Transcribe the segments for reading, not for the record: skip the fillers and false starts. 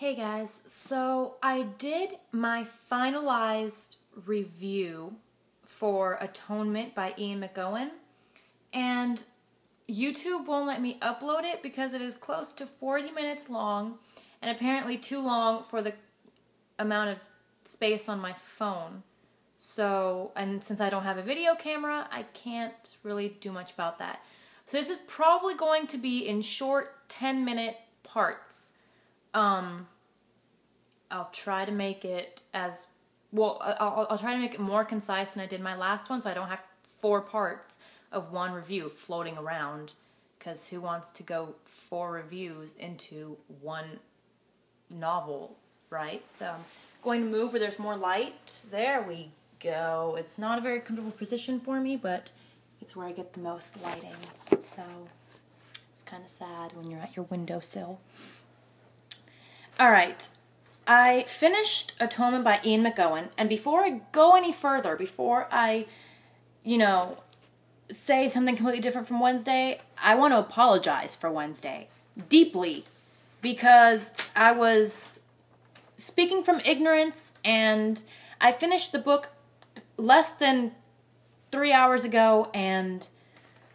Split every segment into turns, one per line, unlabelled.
Hey guys, so I did my finalized review for Atonement by Ian McEwan, and YouTube won't let me upload it because it is close to 40 minutes long and apparently too long for the amount of space on my phone. So, and since I don't have a video camera, I can't really do much about that. So this is probably going to be in short 10-minute parts. I'll try to make it as, well, I'll try to make it more concise than I did my last one, so I don't have 4 parts of one review floating around, because who wants to go 4 reviews into one novel, right? So I'm going to move where there's more light. There we go. It's not a very comfortable position for me, but it's where I get the most lighting. So it's kind of sad when you're at your windowsill. All right. I finished Atonement by Ian McEwan, and before I go any further, before I, say something completely different from Wednesday, I want to apologize for Wednesday deeply, because I was speaking from ignorance, and I finished the book less than 3 hours ago, and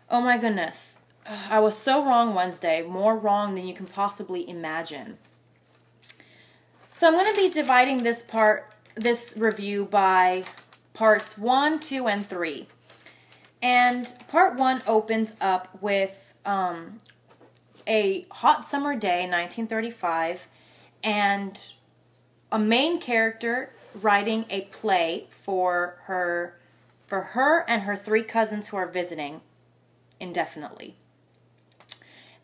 oh my goodness, I was so wrong Wednesday, more wrong than you can possibly imagine. So I'm going to be dividing this review by parts 1, 2, and 3. And part 1 opens up with a hot summer day, 1935, and a main character writing a play for her and her 3 cousins who are visiting indefinitely.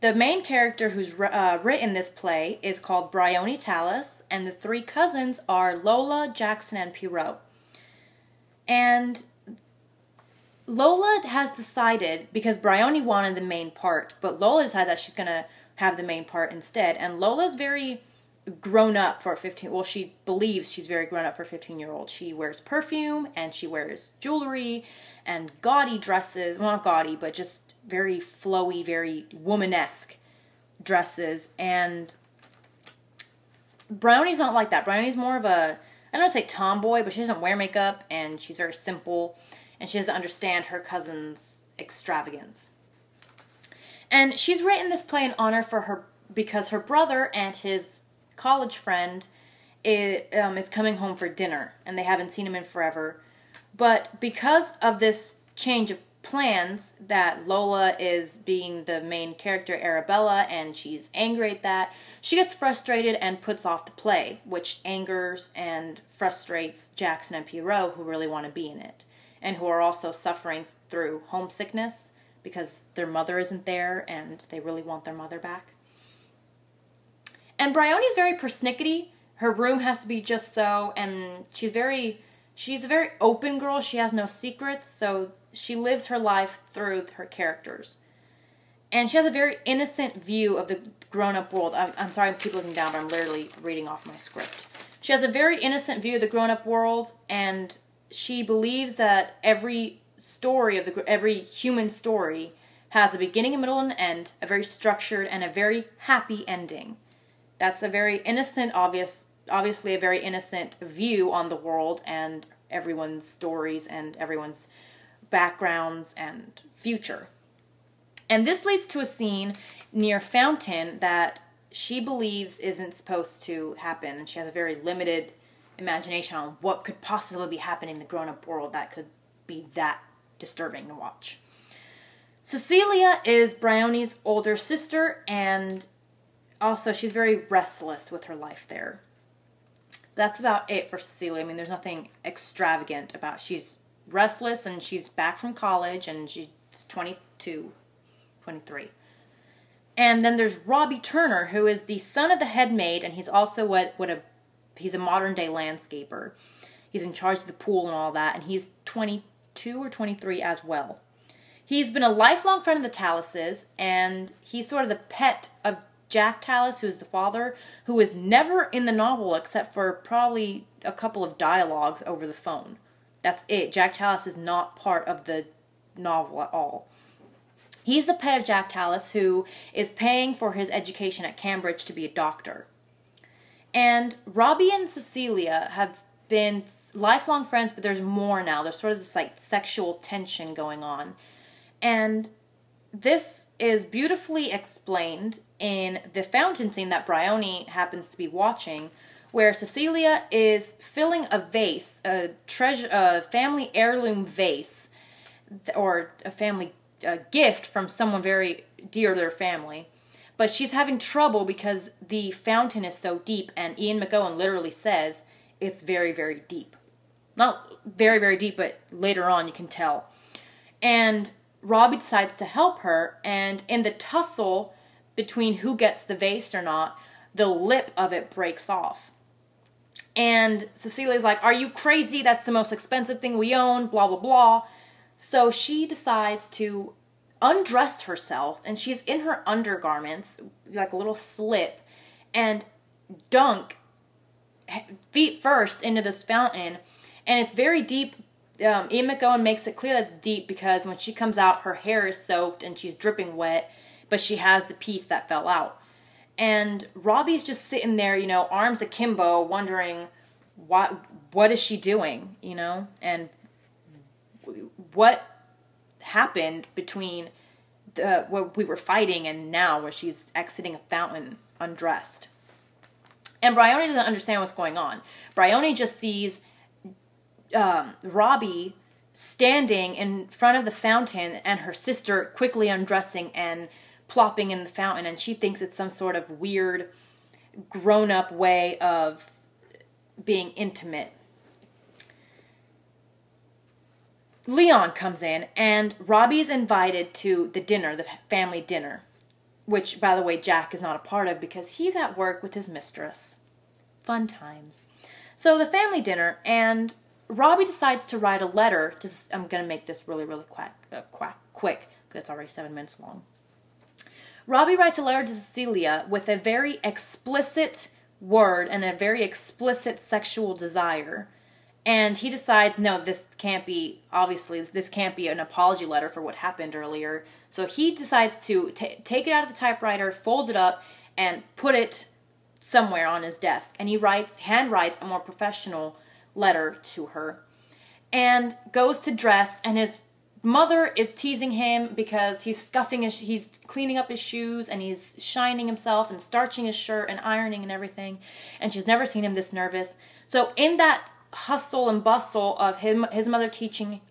The main character who's written this play is called Bryony Tallis, and the 3 cousins are Lola, Jackson, and Pierrot. And Lola has decided, because Bryony wanted the main part, but Lola decided that she's going to have the main part instead. And Lola's very grown up for a 15, well, she believes she's very grown up for a 15-year-old. She wears perfume, and she wears jewelry, and gaudy dresses, well, not gaudy, but just very flowy, very womanesque dresses, and Bryony's not like that. Bryony's more of a, I don't want to say tomboy, but she doesn't wear makeup, and she's very simple, and she doesn't understand her cousin's extravagance. And she's written this play in honor for her, because her brother and his college friend is coming home for dinner, and they haven't seen him in forever. But because of this change of plans, that Lola is being the main character, Arabella, and she's angry at that, she gets frustrated and puts off the play, which angers and frustrates Jackson and Pierrot, who really want to be in it, and who are also suffering through homesickness because their mother isn't there and they really want their mother back. And Bryony's very persnickety. Her room has to be just so, and she's a very open girl. She has no secrets, so she lives her life through her characters. And she has a very innocent view of the grown-up world. I'm sorry I keep looking down, but I'm literally reading off my script. She has a very innocent view of the grown-up world, and she believes that every human story has a beginning, a middle, and an end, a very structured and a very happy ending. That's a very innocent, obviously a very innocent view on the world and everyone's stories and everyone's backgrounds and future. And this leads to a scene near a fountain that she believes isn't supposed to happen, and she has a very limited imagination on what could possibly be happening in the grown-up world that could be that disturbing to watch. Cecilia is Bryony's older sister, and also she's very restless with her life there. That's about it for Cecilia. I mean, there's nothing extravagant about it. She's restless, and she's back from college, and she's 22, 23. And then there's Robbie Turner, who is the son of the head maid, and he's also he's a modern-day landscaper. He's in charge of the pool and all that, and he's 22 or 23 as well. He's been a lifelong friend of the Tallises, and he's sort of the pet of Jack Tallis, who is the father, who is never in the novel except for probably a couple of dialogues over the phone. That's it. Jack Tallis is not part of the novel at all. He's the pet of Jack Tallis, who is paying for his education at Cambridge to be a doctor. And Robbie and Cecilia have been lifelong friends, but there's more now. There's sort of this like sexual tension going on. And this is beautifully explained in the fountain scene that Bryony happens to be watching, where Cecilia is filling a vase, a family heirloom vase, or a family gift from someone very dear to their family. But she's having trouble because the fountain is so deep, and Ian McEwan literally says it's very, very deep. Not very, very deep, but later on you can tell. And Robbie decides to help her, and in the tussle between who gets the vase or not, the lip of it breaks off. And Cecilia's like, "Are you crazy? That's the most expensive thing we own, blah, blah, blah." So she decides to undress herself, and she's in her undergarments, like a little slip, and dunk feet first into this fountain. And it's very deep. Ian McEwan makes it clear that it's deep because when she comes out, her hair is soaked and she's dripping wet, but she has the piece that fell out. And Robbie's just sitting there, you know, arms akimbo, wondering what is she doing, you know, and what happened between what we were fighting and now where she's exiting a fountain undressed. And Bryony doesn't understand what's going on. Bryony just sees Robbie standing in front of the fountain and her sister quickly undressing and plopping in the fountain, and she thinks it's some sort of weird grown-up way of being intimate. Leon comes in, and Robbie's invited to the dinner, the family dinner, which, by the way, Jack is not a part of because he's at work with his mistress. Fun times. So the family dinner, and Robbie decides to write a letter to, I'm going to make this really, really quick, because it's already 7 minutes long. Robbie writes a letter to Cecilia with a very explicit word and a very explicit sexual desire. And he decides, no, this can't be, obviously, this can't be an apology letter for what happened earlier. So he decides to take it out of the typewriter, fold it up, and put it somewhere on his desk. And he handwrites a more professional letter to her. And goes to dress, and his mother is teasing him because he's he's cleaning up his shoes, and he's shining himself and starching his shirt and ironing and everything. And she's never seen him this nervous. So in that hustle and bustle of his mother teasing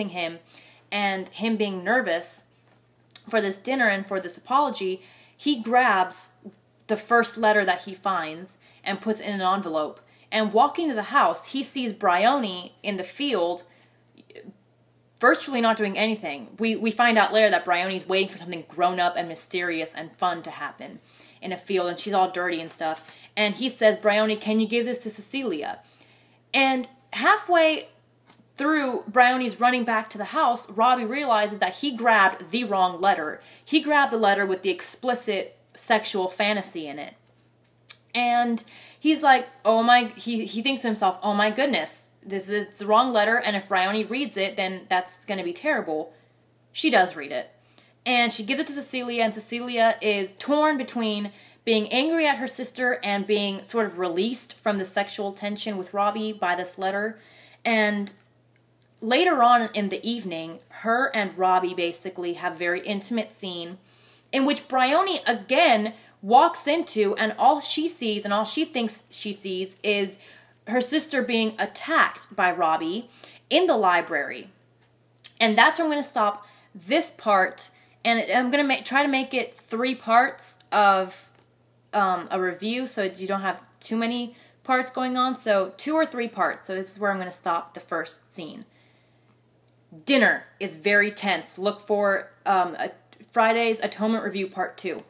him and him being nervous for this dinner and for this apology, he grabs the first letter that he finds and puts it in an envelope. And walking to the house, he sees Bryony in the field, virtually not doing anything. We find out later that Bryony's waiting for something grown up and mysterious and fun to happen in a field, and she's all dirty and stuff. And he says, "Bryony, can you give this to Cecilia?" And halfway through Bryony's running back to the house, Robbie realizes that he grabbed the wrong letter. He grabbed the letter with the explicit sexual fantasy in it. And he's like, he thinks to himself, "Oh my goodness, this is the wrong letter, and if Bryony reads it, then that's going to be terrible." She does read it. And she gives it to Cecilia, and Cecilia is torn between being angry at her sister and being sort of released from the sexual tension with Robbie by this letter. And later on in the evening, her and Robbie basically have a very intimate scene in which Bryony again walks into, and all she sees and all she thinks she sees is her sister being attacked by Robbie in the library. And that's where I'm going to stop this part, and I'm going to try to make it 3 parts of a review so you don't have too many parts going on. So 2 or 3 parts. So this is where I'm going to stop the first scene. Dinner is very tense. Look for Friday's Atonement review part 2.